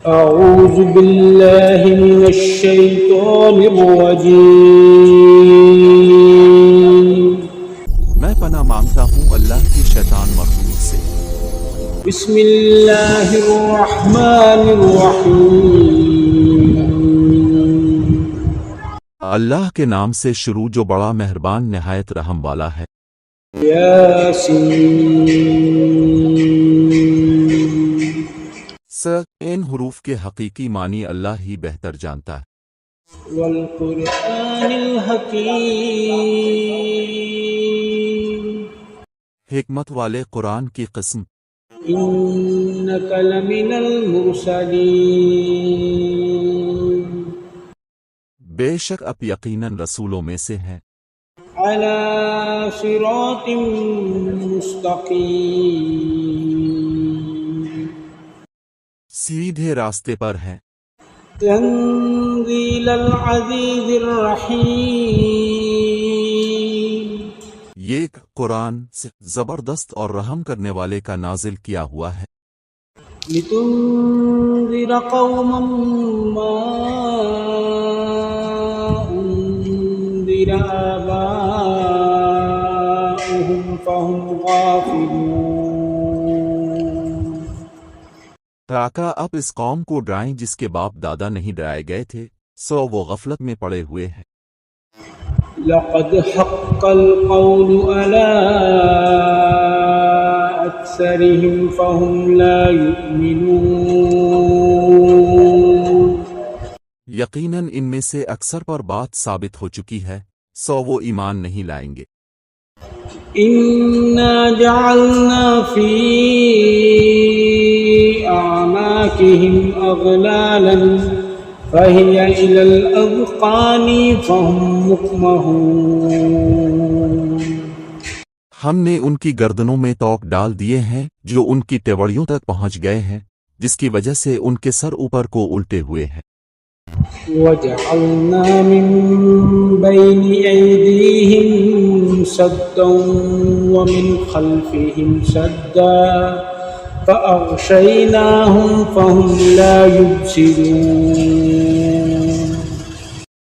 أعوذ بالله من الشيطان الرجيم میں پناہ مانگتا ہوں اللہ کی شیطان مردود سے۔ بسم الله الرحمن الرحيم اللہ کے نام سے شروع جو بڑا مہربان نہایت رحم والا ہے۔ ياسين ان حروف کے حقیقی معنی اللہ ہی بہتر جانتا ہے۔ والقرآن الحكيم حکمت والے قرآن کی قسم، إنك لمن المرسلين بے شک اب یقیناً رسولوں میں سے ہیں، على صراط مستقيم سیدھے راستے پر ہیں۔ تنزيل العزيز الرحيم یہ قرآن سے زبردست اور رحم کرنے والے کا نازل کیا ہوا ہے، لتنذر قوما ما أنذر آباؤهم فهم غافلون تاکہ اب اس قوم کو ڈرائیں جس کے باپ دادا نہیں ڈرائے گئے تھے، سو وہ غفلت میں پڑے ہوئے ہیں۔ لقد حق القول على أكثرهم فهم لا يؤمنون یقیناً ان میں سے اکثر پر بات ثابت ہو چکی ہے، سو وہ ایمان نہیں لائیں گے۔ إنا جعلنا في أعناقهم أغلالا فهي إلى الأذقان فهم مقمحون ہم نے ان کی گردنوں میں توق ڈال دیے ہیں جو ان کی ٹیوڑیوں تک پہنچ گئے ہیں، جس کی وجہ سے ان کے سر اوپر کو الٹے ہوئے ہیں۔ وجعلنا من بين أيديهم سدا ومن خلفهم سدا فأغشيناهم فهم لا يبصرون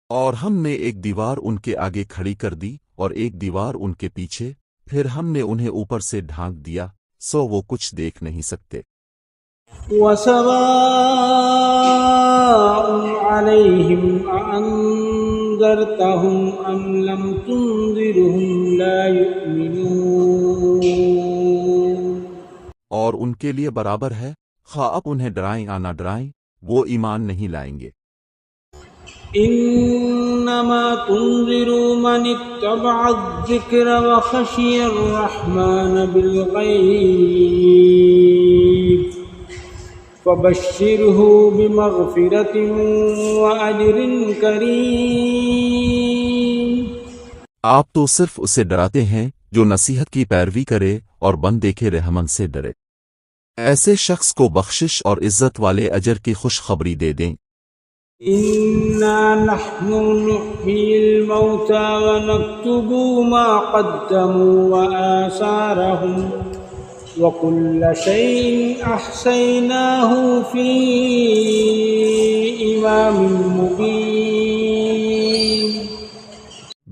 اور ہم نے ایک دیوار ان کے آگے کھڑی کر دی اور ایک دیوار ان کے پیچھے، پھر ہم نے انہیں اوپر سے ڈھانک دیا، سو وہ کچھ دیکھ نہیں سکتے۔ وسواء عليهم أأنذرتهم أم لم تنذرهم لا يؤمنون اور ان کے لیے برابر ہے، خواہ اب انہیں ڈرائیں یا نہ ڈرائیں، وہ ایمان نہیں لائیں گے۔ إنما تنذر من اتبع الذكر وخشي الرحمن بالغيب فبشره بمغفرة وأجر كريم آپ تو صرف اسے ڈراتے ہیں جو نصیحت کی پیروی کرے اور بن دیکھے رحمن سے ڈرے، ایسے شخص کو بخشش اور عزت والے اجر کی خوشخبری دے دیں۔ إنا نحن نحيي الموتى ونكتب ما قدموا وآثارهم وكل شيء أحصيناه في إمام مبين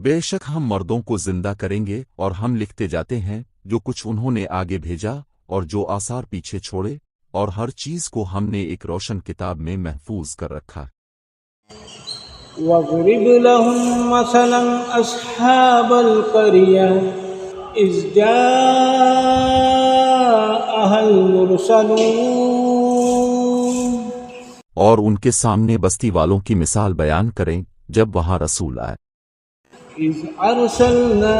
بے شک ہم مردوں کو زندہ کریں گے اور ہم لکھتے جاتے ہیں جو کچھ انہوں نے آگے بھیجا اور جو آثار پیچھے چھوڑے، اور ہر چیز کو ہم نے ایک روشن کتاب میں محفوظ کر رکھا۔ واضرب لهم مثلا أصحاب القرية إذ جاءها المرسلون اور ان کے سامنے بستی والوں کی مثال بیان کریں جب وہاں رسول آئے۔ إذ أرسلنا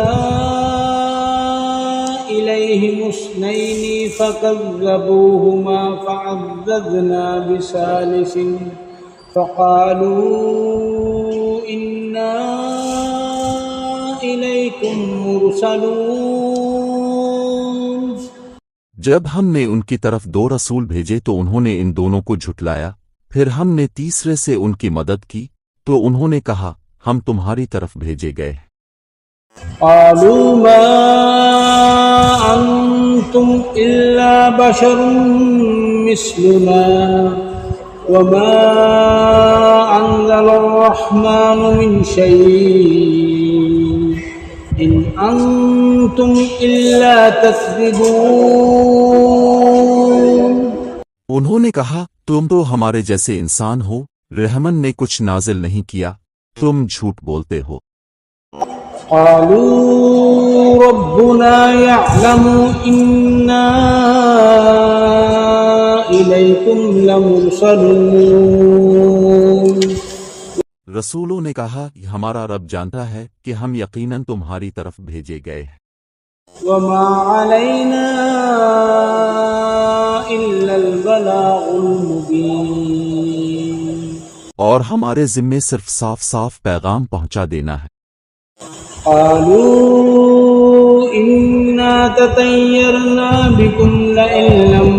إليهم اثنين فكذبوهما فعززنا بثالث فقالوا إنا إليكم مرسلون جب ہم نے ان کی طرف دو رسول بھیجے تو انہوں نے ان دونوں کو جھٹلایا، پھر ہم نے تیسرے سے ان کی مدد کی تو انہوں نے کہا ہم تمہاری طرف بھیجے گئے ہیں۔ قالوا ما أنتم إلا بشر مثلنا وما أنزل الرحمن من شيء إن أنتم إلا تكذبون. انہوں نے کہا تم تو ہمارے جیسے انسان ہو، رحمن نے کچھ نازل نہیں کیا، تم جھوٹ بولتے ہو. قالوا ربنا يعلم إنا إليكم لمرسلون. رسولوں نے کہا ہمارا رب جانتا ہے کہ ہم یقیناً تمہاری طرف بھیجے گئے ہیں. وما علينا إلا البلاغ المبين. اور ہمارے ذمے صرف صاف صاف پیغام پہنچا دینا ہے. قالوا إنا تطيرنا بكم لئن لم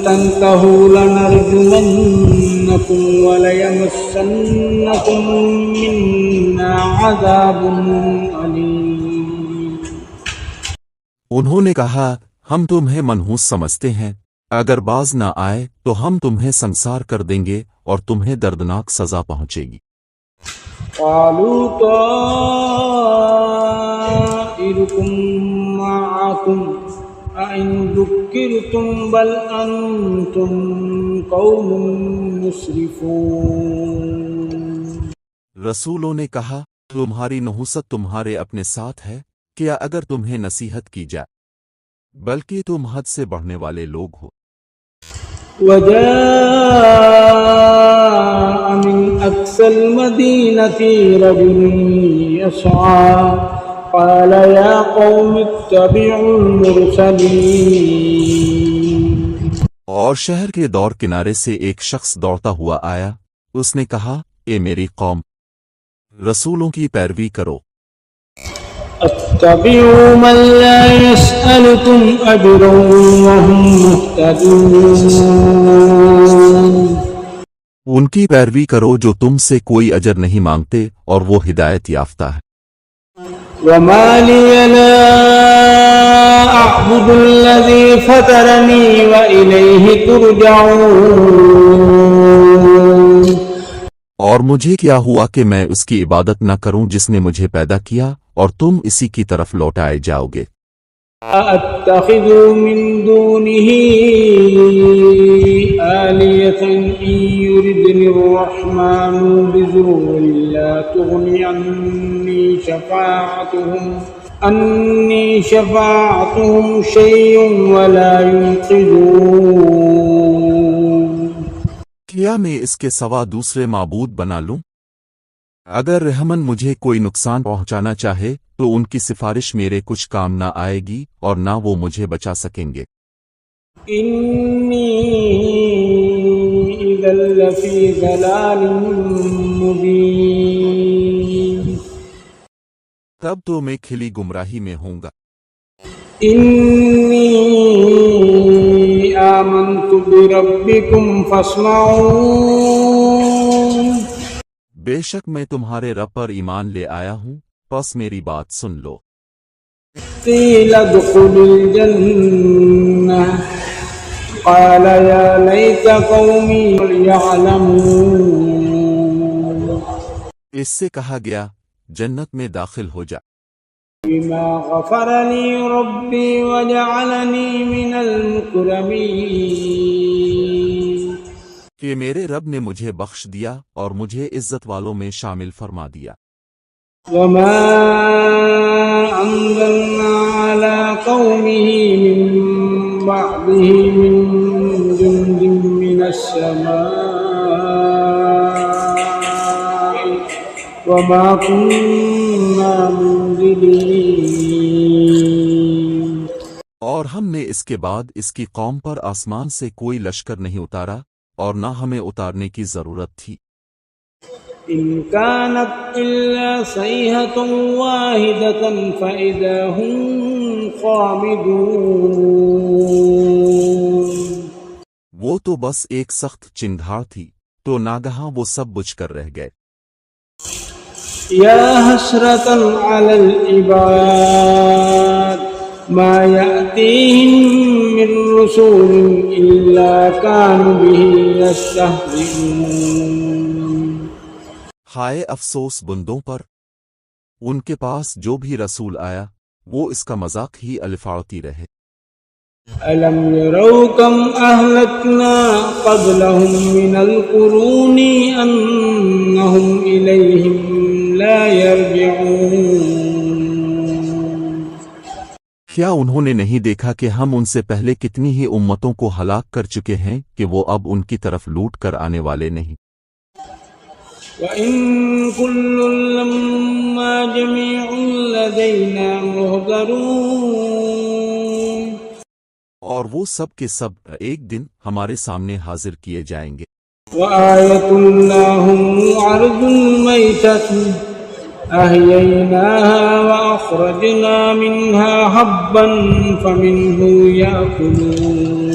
تنتهوا لنرجمنكم وليمسنكم منا عذاب أليم. انہوں نے کہا ہم تمہیں منحوس سمجھتے ہیں، اگر باز نہ آئے تو ہم تمہیں سنسار کر دیں گے اور تمہیں دردناک سزا پہنچے گی. قالوا طائركم معكم أئن ذكرتم بل أنتم قوم مسرفون. رسولوں نے کہا تمہاری نحوست تمہارے اپنے ساتھ ہے، کیا اگر تمہیں نصیحت کی جائے، بلکہ تم حد سے بڑھنے والے لوگ ہو. وجاء من أقصى المدينة رجل يسعى قال يا قوم اتبعوا المرسلين. اور شہر کے دور کنارے سے ایک شخص دوڑتا ہوا آیا، اس نے کہا اے میری قوم، رسولوں کی پیروی کرو. اتبعوا من لا يسألكم أجرا وهم مهتدون. ان کی پیروی کرو جو تم سے کوئی اجر نہیں مانگتے اور وہ ہدایت یافتہ ہے. وما لي لا أعبد الذي فطرني وإليه ترجعون. اور مجھے کیا ہوا کہ میں اس کی عبادت نہ کروں جس نے مجھے پیدا کیا اور تم اسی کی طرف لوٹائے جاؤ گے. أتخذ من دونه آلية إن يردني الرحمن بضر لا تغني عني شفاعتهم شيء ولا ينقذون. کیا میں اس کے سوا دوسرے معبود بنا لوں؟ اگر رحمن مجھے کوئی نقصان پہنچانا چاہے تو ان کی سفارش میرے کچھ کام نہ آئے گی اور نہ وہ مجھے بچا سکیں گے. إني إذا لفي ضلال مبين. تب تو میں کھلی گمراہی میں ہوں گا. إني آمنت بربكم فاسمعون. بے شک میں تمہارے رب پر ایمان لے آیا ہوں، پس میری بات سن لو. قيل ادخلوا الجنة قال يا ليت قومي يعلمون. اس سے کہا گیا جنت میں داخل ہو جا. بما غفر لي ربي وجعلني من المكرمين. کہ میرے رب نے مجھے بخش دیا اور مجھے عزت والوں میں شامل فرما دیا. وما أنزلنا على قومه من بعده من جند من السماء وما كنا منزلين. اور ہم نے اس کے بعد اس کی قوم پر آسمان سے کوئی لشکر نہیں اتارا اور نہ ہمیں اتارنے کی ضرورت تھی. إن كانت إلا صيحة واحدة فإذا هم خامدون. وہ تو بس ایک سخت چنگھاڑ تھی تو ناگہاں وہ سب بجھ کر رہ گئے. يا حسرة على العباد ما يأتيهم من رسول إلا كانوا به يستهزئون ہائے افسوس بندوں پر، ان کے پاس جو بھی رسول آیا وہ اس کا مذاق ہی الفاڑتی رہے۔ ألم يروا كم أهلكنا قبلهم من القرون أنهم إليهم لا يرجعون کیا انہوں نے نہیں دیکھا کہ ہم ان سے پہلے کتنی ہی امتوں کو ہلاک کر چکے ہیں کہ وہ اب ان کی طرف لوٹ کر آنے والے نہیں؟ وَإِن كُلٌّ لَّمَّا جَمِيعٌ لَّدَيْنَا مُحْضَرُونَ اور وہ سب کے سب ایک دن ہمارے سامنے حاضر کیے جائیں گے۔ وَآيَةٌ لَّهُمُ الْأَرْضُ الْمَيْتَةُ أَحْيَيْنَاهَا وَأَخْرَجْنَا مِنْهَا حَبًّا فَمِنْهُ يَأْكُلُونَ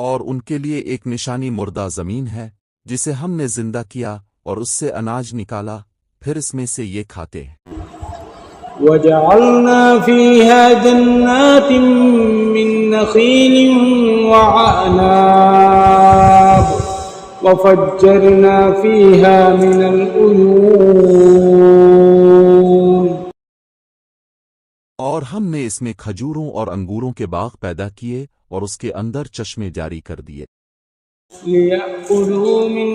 اور ان کے لیے ایک نشانی مردہ زمین ہے جسے ہم نے زندہ کیا اور اس سے اناج نکالا، پھر اس میں سے یہ کھاتے ہیں۔ وَجَعَلْنَا فِيهَا جَنَّاتٍ مِّن نَّخِيلٍ وَأَعْنَابٍ وَفَجَّرْنَا فِيهَا مِنَ الْعُيُونِ اور ہم نے اس میں کھجوروں اور انگوروں کے باغ پیدا کیے اور اس کے اندر چشمے جاری کر دیے، لِيَأْكُلُوا مِن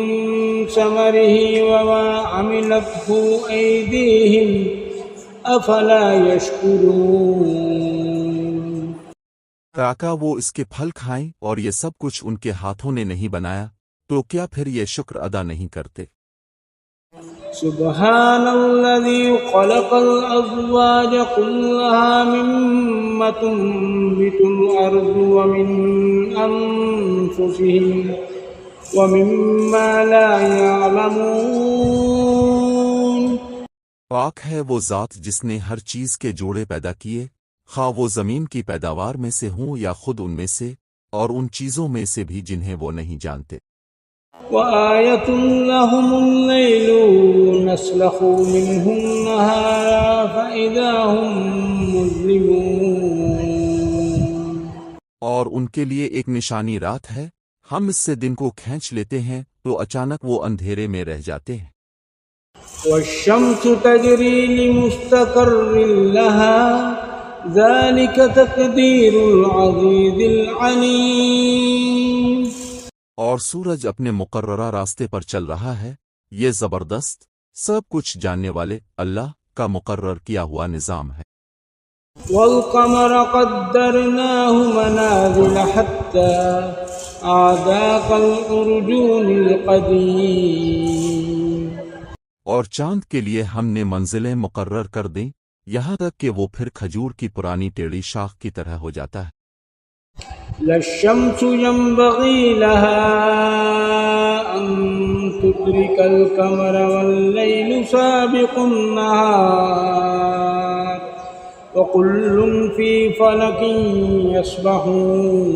ثَمَرِهِ وَمَا عَمِلَتْهُ أَيْدِيهِمْ أَفَلَا يَشْكُرُونَ تاکہ وہ اس کے پھل کھائیں، اور یہ سب کچھ ان کے ہاتھوں نے نہیں بنایا، تو کیا پھر یہ شکر ادا نہیں کرتے؟ سبحان الذي خلق الأزواج كلها مما تنبت الأرض ومن أنفسهم ومما لا يعلمون پاک ہے وہ ذات جس نے ہر چیز کے جوڑے پیدا کیے، خواہ وہ زمین کی پیداوار میں سے ہوں یا خود ان میں سے، اور ان چیزوں میں سے بھی جنہیں وہ نہیں جانتے۔ وآية لهم الليل نسلخ منه النهار فإذا هم مظلمون اور ان کے لیے ایک نشانی رات ہے، ہم اس سے دن کو کھینچ لیتے ہیں تو اچانک وہ اندھیرے میں رہ جاتے ہیں۔ والشمس تجري لمستقر لها ذلك تقدير العزيز العليم اور سورج اپنے مقررہ راستے پر چل رہا ہے، یہ زبردست سب کچھ جاننے والے اللہ کا مقرر کیا ہوا نظام ہے۔ والقمر قدرناه منازل حتى عاد كالعرجون القديم اور چاند کے لیے ہم نے منزلیں مقرر کر دیں یہاں تک کہ وہ پھر کھجور کی پرانی ٹیڑھی شاخ کی طرح ہو جاتا ہے۔ لا الشمس ينبغي لها أن تدرك القمر والليل سابق النهار وكل في فلك يسبحون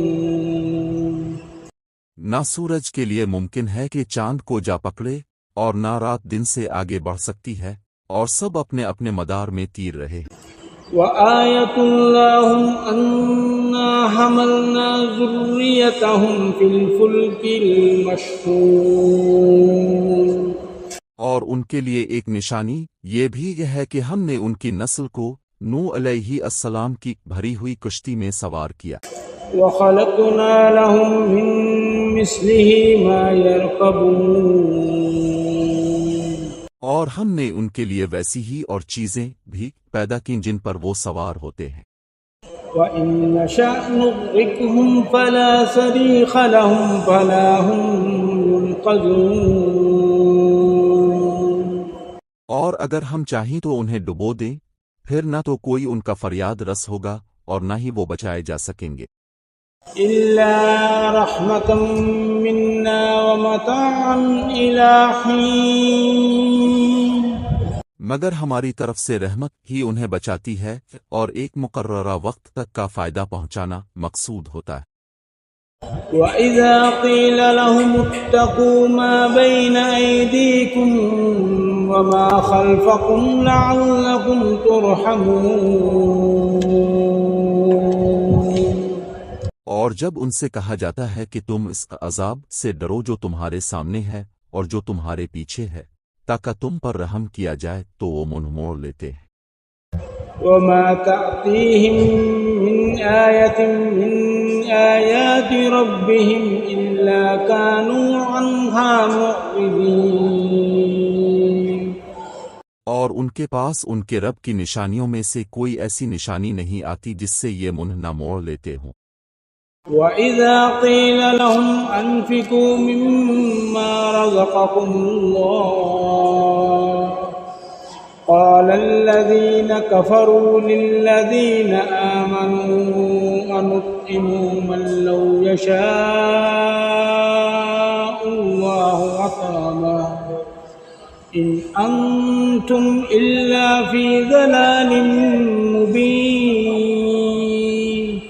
نہ سورج کے لیے ممکن ہے کہ چاند کو جا پکڑے، اور نہ رات دن سے آگے بڑھ سکتی ہے، اور سب اپنے اپنے مدار میں تیر رہے۔ وآية لهم أنا حملنا ذريتهم في الفلك المشحون اور ان کے لیے ایک نشانی یہ بھی ہے کہ ہم نے ان کی نسل کو نوح علیہ السلام کی بھری ہوئی کشتی میں سوار کیا، وخلقنا لهم من مثله ما يركبون اور ہم نے ان کے لیے ویسی ہی اور چیزیں بھی پیدا کیں جن پر وہ سوار ہوتے ہیں۔ وَإِن نَّشَأْ نُغْرِقْهُمْ فَلَا صَرِيخَ لَهُمْ فَلَا هُمْ يُنقَذُونَ اور اگر ہم چاہیں تو انہیں ڈبو دیں، پھر نہ تو کوئی ان کا فریاد رس ہوگا اور نہ ہی وہ بچائے جا سکیں گے۔ إِلَّا رَحْمَةً مِّنَّا وَمَتَاعًا إِلَىٰ حِينٍ مگر ہماری طرف سے رحمت ہی انہیں بچاتی ہے، اور ایک مقررہ وقت تک کا فائدہ پہنچانا مقصود ہوتا ہے۔ وَإِذَا قِيلَ لَهُمُ اتَّقُوا مَا بَيْنَ أَيْدِيكُمْ وَمَا خَلْفَكُمْ لَعَلَّكُمْ تُرْحَمُونَ۔ اور جب ان سے کہا جاتا ہے کہ تم اس عذاب سے ڈرو جو تمہارے سامنے ہے اور جو تمہارے پیچھے ہے تاکہ تم پر رحم کیا جائے تو وہ منہ موڑ لیتے ہیں۔ وَمَا تَأْتِيهِم مِّنْ آيَةٍ مِّنْ آيَاتِ رَبِّهِمْ إِلَّا كَانُوا عَنْهَا مُعْرِضِينَ۔ اور ان کے پاس ان کے رب کی نشانیوں میں سے کوئی ایسی نشانی نہیں آتی جس سے یہ منہ نہ موڑ لیتے ہوں۔ وَإِذَا قِيلَ لَهُمْ أَنفِقُوا مِمَّا رَزَقَكُمُ اللَّهُ قَالَ الَّذِينَ كَفَرُوا لِلَّذِينَ آمَنُوا أَنُطْعِمُ مَن لَّوْ يَشَاءُ اللَّهُ أَطْعَمَهُ إِنْ أَنتُمْ إِلَّا فِي ضَلَالٍ مُّبِينٍ۔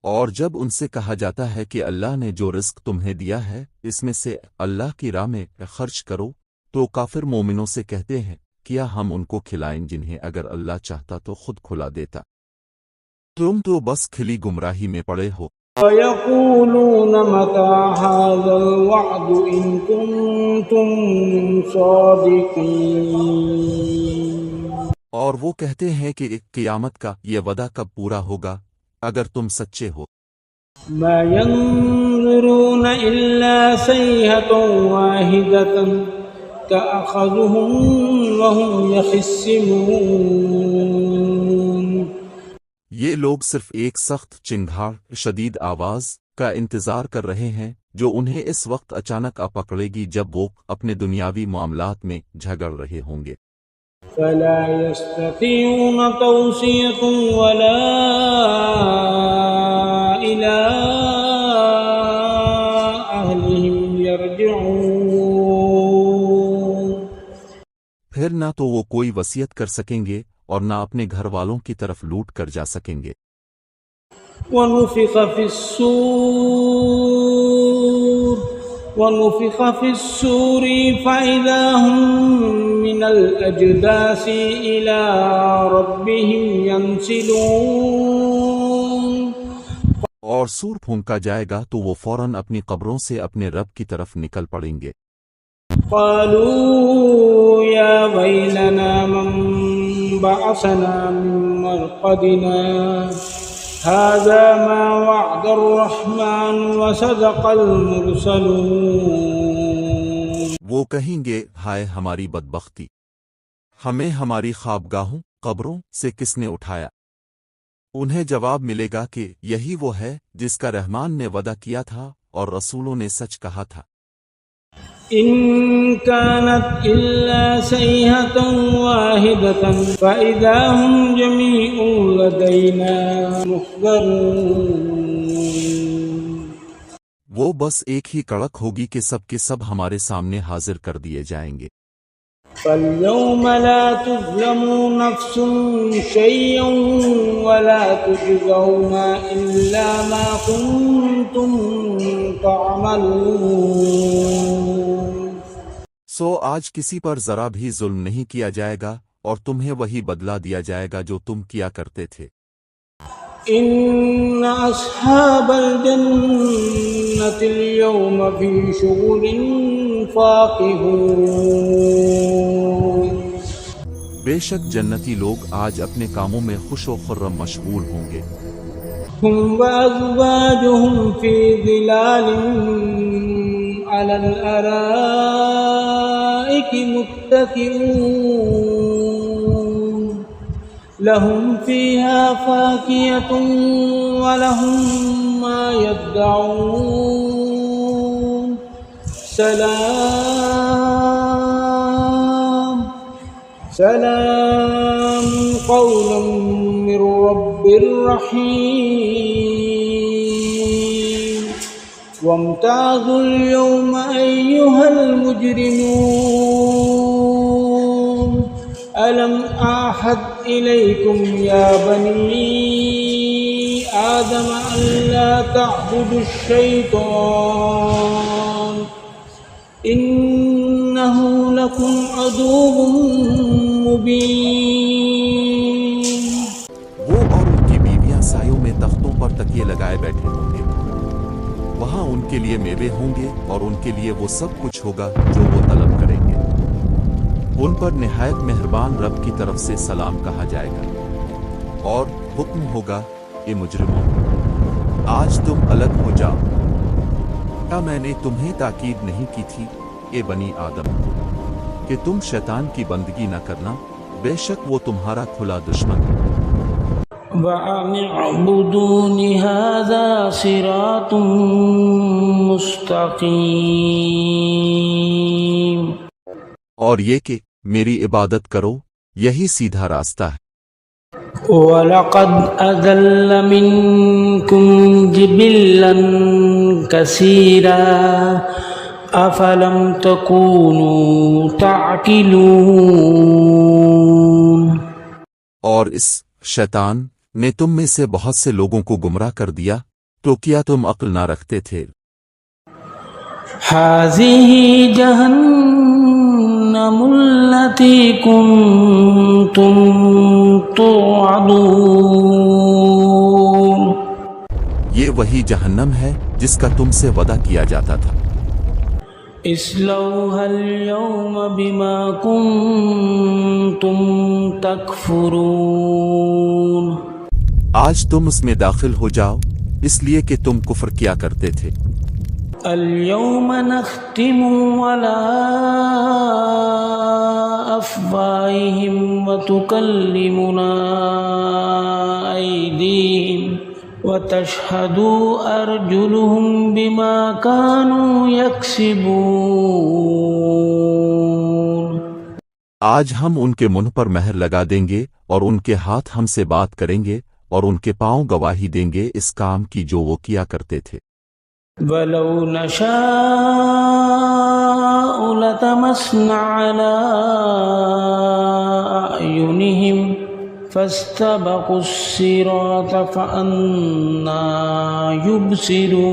اور جب ان سے کہا جاتا ہے کہ اللہ نے جو رزق تمہیں دیا ہے اس میں سے اللہ کی راہ میں خرچ کرو تو کافر مومنوں سے کہتے ہیں کیا ہم ان کو کھلائیں جنہیں اگر اللہ چاہتا تو خود کھلا دیتا، تم تو بس کھلی گمراہی میں پڑے ہو۔ وَيَقُولُونَ مَتَىٰ هَٰذَا الْوَعْدُ إِن كُنتُمْ صَادِقِينَ۔ اور وہ کہتے ہیں کہ قیامت کا یہ وعدہ کب پورا ہوگا اگر تم سچے ہو۔ مَا يَنظُرُونَ إِلَّا صَيْحَةً وَاحِدَةً تَأْخُذُهُمْ وَهُمْ يَخِصِّمُونَ۔ یہ لوگ صرف ایک سخت چنگھاڑ شدید آواز کا انتظار کر رہے ہیں جو انہیں اس وقت اچانک آ پکڑے گی جب وہ اپنے دنیاوی معاملات میں جھگڑ رہے ہوں گے۔ فَلَا يَسْتَطِيعُونَ تَوْصِيَةً وَلَا إِلَىٰ أَهْلِهِمْ يَرْجِعُونَ۔ پھر نہ تو وہ کوئی وصیت کر سکیں گے اور نہ اپنے گھر والوں کی طرف لوٹ کر جا سکیں گے۔ وَنُفِخَ فِي الصُّورِ فَإِذَا هُم مِّنَ الْأَجْدَاثِ إِلَىٰ رَبِّهِمْ يَنسِلُونَ۔ اور سور پھونکا جائے گا تو وہ فوراً اپنی قبروں سے اپنے رب کی طرف نکل پڑیں گے۔ قالوا يا ويلنا من بعثنا من مرقدنا هذا ما وعد الرحمن وصدق المرسلون۔ وہ کہیں گے ہائے ہماری بدبختی، ہمیں ہماری خوابگاہوں قبروں سے کس نے اٹھایا؟ انہیں جواب ملے گا کہ یہی وہ ہے جس کا رحمان نے وعدہ کیا تھا اور رسولوں نے سچ کہا تھا۔ إن كانت إلا صيحة واحدة فإذا هم جميع لدينا محضرون۔ وہ بس ایک ہی کڑک ہوگی کہ سب کے سب ہمارے سامنے حاضر کر دیے جائیں گے۔ فَالْيَوْمَ لَا تُظْلَمُ نَفْسٌ شَيْئًا وَلَا تُجْزَوْنَ إِلَّا مَا كُنتُمْ تَعْمَلُونَ۔ سو آج کسی پر ذرا بھی ظلم نہیں کیا جائے گا اور تمہیں وہی بدلہ دیا جائے گا جو تم کیا کرتے تھے۔ إِنَّ أَصْحَابَ الْجَنَّةِ الْيَوْمَ فِي شُغُلٍ فَاكِهُونَ۔ بے شک جنتی لوگ آج اپنے کاموں میں خوش و خرم مشغول ہوں گے۔ هُمْ وَأَزْوَاجُهُمْ فِي ظِلَالٍ عَلَى الْأَرَائِكِ مُتَّكِئُونَ لَهُمْ فِيهَا فَاكِهَةٌ وَلَهُم مَّا يَدَّعُونَ سلام قولا من رب رحيم وامتازوا اليوم أيها المجرمون ألم أعهد إليكم يا بني آدم ألا تعبدوا الشيطان إنه لكم عدو مبين. وہ اور ان کی بیویاں سایوں میں تختوں پر تکیے لگائے بیٹھے ہوں گے. وہاں ان کے لیے میوے ہوں گے اور ان کے لیے وہ سب کچھ ہوگا جو وہ طلب کریں گے. ان پر نہایت مہربان رب کی طرف سے سلام کہا جائے گا اور حکم ہوگا اے مجرموں آج تم الگ ہو جاؤ. کیا میں نے تمہیں تاکید نہیں کی تھی اے بنی آدم کہ تم شیطان کی بندگی نہ کرنا؟ بے شک وہ تمہارا کھلا دشمن ہے. وَأَنِ اعْبُدُونِ هَذَا صِرَاطٌ مُسْتَقِيمٌ. اور یہ کہ میری عبادت کرو یہی سیدھا راستہ ہے. وَلَقَدْ أَضَلَّ مِنْكُمْ جِبِلًّا كَثِيرًا أَفَلَمْ تَكُونُوا تَعْقِلُونَ. اور اس شیطان نے تم میں سے بہت سے لوگوں کو گمراہ کر دیا تو کیا تم عقل نہ رکھتے تھے؟ هَذِهِ جَهَنَّمُ الَّتِي كُنْتُمْ تُوعَدُونَ. یہ وہی جہنم ہے جس کا تم سے وعدہ کیا جاتا تھا. اصلوها اليوم بما كنتم تكفرون. آج تم اس میں داخل ہو جاؤ اس لیے کہ تم کفر کیا کرتے تھے. اليوم نختم على أفواههم وتكلمنا أيديهم وتشهد أرجلهم بما كانوا يكسبون. آج ہم ان کے منہ پر مہر لگا دیں گے اور ان کے ہاتھ ہم سے بات کریں گے اور ان کے پاؤں گواہی دیں گے اس کام کی جو وہ کیا کرتے تھے. وَلَوْ نَشَاءُ لَطَمَسْنَا عَلَىٰ أَعْيُنِهِمْ فَاسْتَبَقُوا الصِّرَاطَ فَأَنَّىٰ يُبْصِرُونَ.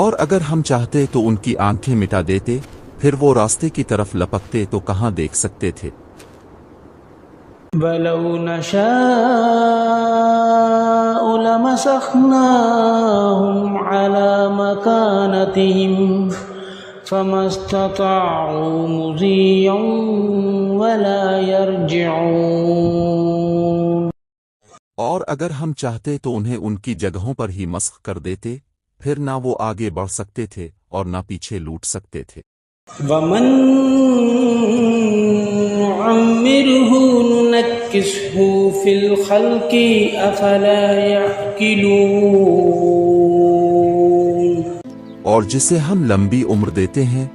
اور اگر ہم چاہتے تو ان کی آنکھیں مٹا دیتے پھر وہ راستے کی طرف لپکتے تو کہاں دیکھ سکتے تھے. وَلَوْ نَشَاءُ لَمَسَخْنَاهُمْ عَلَىٰ مَكَانَتِهِمْ فَمَا اسْتَطَاعُوا مُضِيًّا وَلَا يَرْجِعُونَ. اور اگر ہم چاہتے تو انہیں ان کی جگہوں پر ہی مسخ کر دیتے پھر نہ وہ آگے بڑھ سکتے تھے اور نہ پیچھے لوٹ سکتے تھے. وَمَن نُعَمِّرْهُ نُنَكِّسْهُ فِي الْخَلْقِ أَفَلَا يَعْقِلُونَ. اور جسے ہم لمبی عمر دیتے ہیں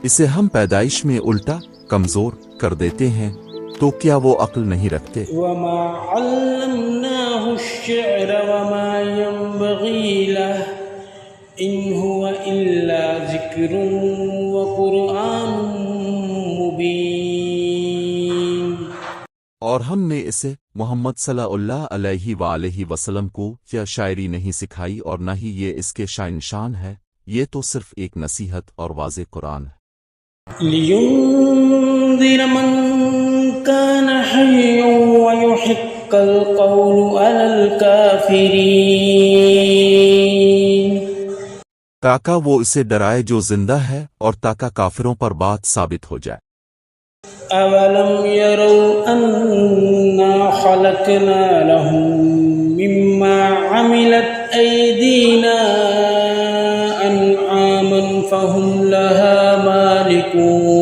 اسے ہم پیدائش میں الٹا کمزور کر دیتے ہیں تو کیا وہ عقل نہیں رکھتے؟ وَمَا عَلَّمْنَاهُ الشِّعْرَ وَمَا يَنبَغِي لَهُ إِنْ هُوَ إِلَّا ذِكْرٌ وَقُرْآنٌ مُبِينٌ. اور ہم نے اسے محمد صلی اللہ علیہ وآلہ وسلم کو یا شاعری نہیں سکھائی اور نہ ہی یہ اس کے شائن شان ہے، یہ تو صرف ایک نصیحت اور واضح قرآن ہے. لِيُنذِرَ مَن كَانَ حَيًّا وَيُحِقَّ الْقَوْلُ عَلَى الْكَافِرِينَ. تاکہ وہ اسے ڈرائے جو زندہ ہے اور تاکہ کافروں پر بات ثابت ہو جائے. أَوَلَمْ يَرَوْا أَنَّا خَلَقْنَا لَهُم مِّمَّا عَمِلَتْ أَيْدِينَا أَنْعَامًا فَهُمْ لَهَا مَالِكُونَ.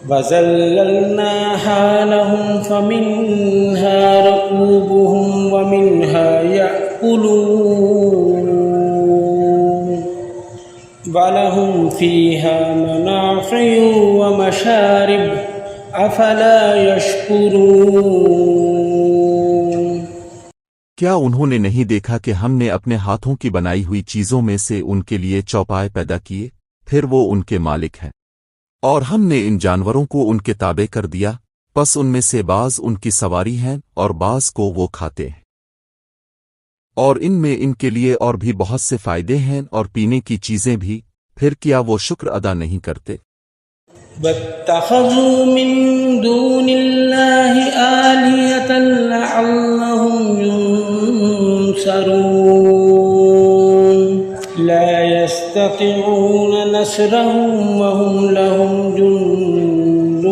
وَذَلَّلْنَاهَا لَهُمْ فَمِنْهَا رَكُوبُهُمْ وَمِنْهَا يَأْكُلُونَ وَلَهُمْ فِيهَا مَنَافِعُ وَمَشَارِبُ أَفَلَا يَشْكُرُونَ. کیا انہوں نے نہیں دیکھا کہ ہم نے اپنے ہاتھوں کی بنائی ہوئی چیزوں میں سے ان کے لیے چوپائے پیدا کیے پھر وہ ان کے مالک ہیں، اور ہم نے ان جانوروں کو ان کے تابع کر دیا پس ان میں سے بعض ان کی سواری ہیں اور بعض کو وہ کھاتے ہیں، اور ان میں ان کے لیے اور بھی بہت سے فائدے ہیں اور پینے کی چیزیں بھی، پھر کیا وہ شکر ادا نہیں کرتے؟ واتخذوا من دون الله آلهة لعلهم ينصرون لا يستطيعون نصرهم وهم لهم جند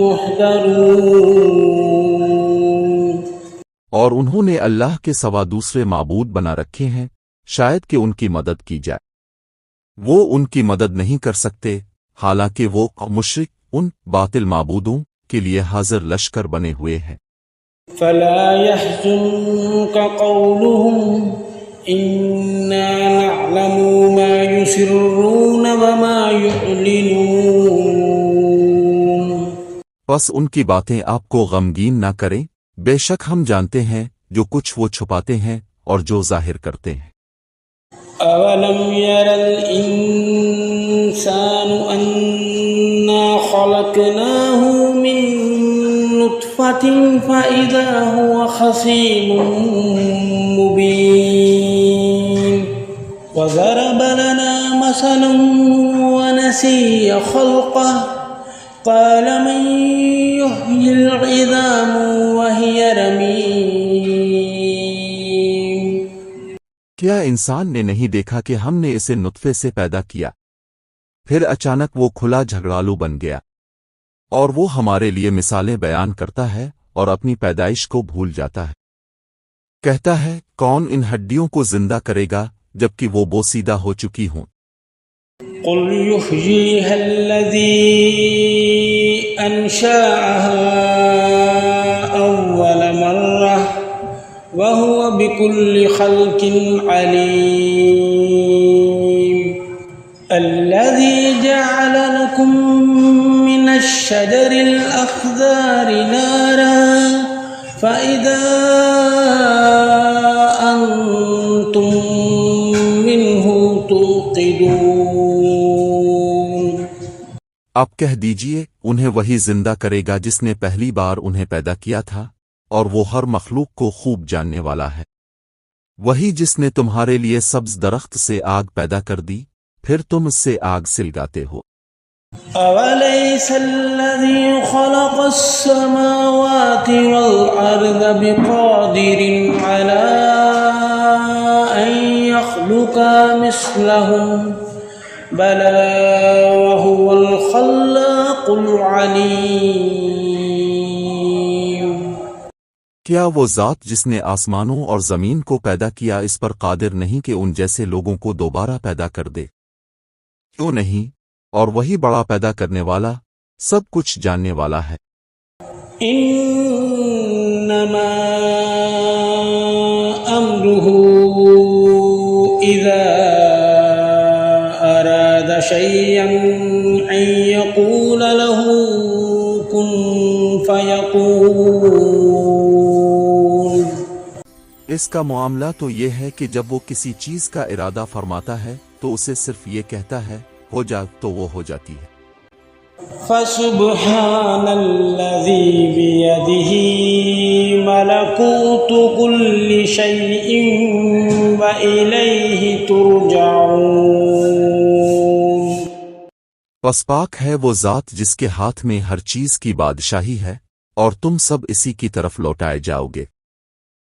محضرون۔ اور انہوں نے اللہ کے سوا دوسرے معبود بنا رکھے ہیں، شاید کہ ان کی مدد کی جائے، وہ ان کی مدد نہیں کر سکتے، حالانکہ وہ مشرک ان باطل معبودوں کے لیے حاضر لشکر بنے ہوئے ہیں۔ فلا يحزنك قولهم إنا نعلم ما يسرون وما يعلنون۔ پس ان کی باتیں آپ کو غمگین نہ کریں، بے شک ہم جانتے ہیں جو کچھ وہ چھپاتے ہیں اور جو ظاہر کرتے ہیں۔ أولم ير الإنسان أنا خلقناه من نطفة فإذا هو خصيم مبين وضرب لنا مثلا ونسي خلقه قال من يحيي العظام وهي رميم۔ کیا انسان نے نہیں دیکھا کہ ہم نے اسے نطفے سے پیدا کیا، پھر اچانک وہ کھلا جھگڑالو بن گیا، اور وہ ہمارے لیے مثالیں بیان کرتا ہے اور اپنی پیدائش کو بھول جاتا ہے۔ کہتا ہے کون ان ہڈیوں کو زندہ کرے گا جبکہ وہ بوسیدہ ہو چکی ہوں؟ قل يحييها الذي أنشأها أول مرة وهو بكل خلق عليم الذي جعل لكم من الشجر الأخضر نارا فإذا أنتم منه توقدون۔ اب کہہ دیجئے انہیں وہی زندہ کرے گا جس نے پہلی بار انہیں پیدا کیا تھا، اور وہ ہر مخلوق کو خوب جاننے والا ہے، وہی جس نے تمہارے لیے سبز درخت سے آگ پیدا کر دی، پھر تم اس سے آگ سلگاتے ہو۔ أوليس الذي خلق السماوات والأرض بقادر على أن يخلق مثلهم بلى وهو الخلاق العليم۔ کیا وہ ذات جس نے آسمانوں اور زمین کو پیدا کیا اس پر قادر نہیں کہ ان جیسے لوگوں کو دوبارہ پیدا کر دے؟ کیوں نہیں، اور وہی بڑا پیدا کرنے والا، سب کچھ جاننے والا ہے۔ انما امره اذا اراد شيئا ان يقول له كن فيكون۔ اس کا معاملہ تو یہ ہے کہ جب وہ کسی چیز کا ارادہ فرماتا ہے تو اسے صرف یہ کہتا ہے ہو جا تو وہ ہو جاتی ہے۔ فسبحان الذي بيده ملكوت كل شيء وإليه ترجعون۔ پس پاک ہے وہ ذات جس کے ہاتھ میں ہر چیز کی بادشاہی ہے، اور تم سب اسی کی طرف لوٹائے جاؤ گے۔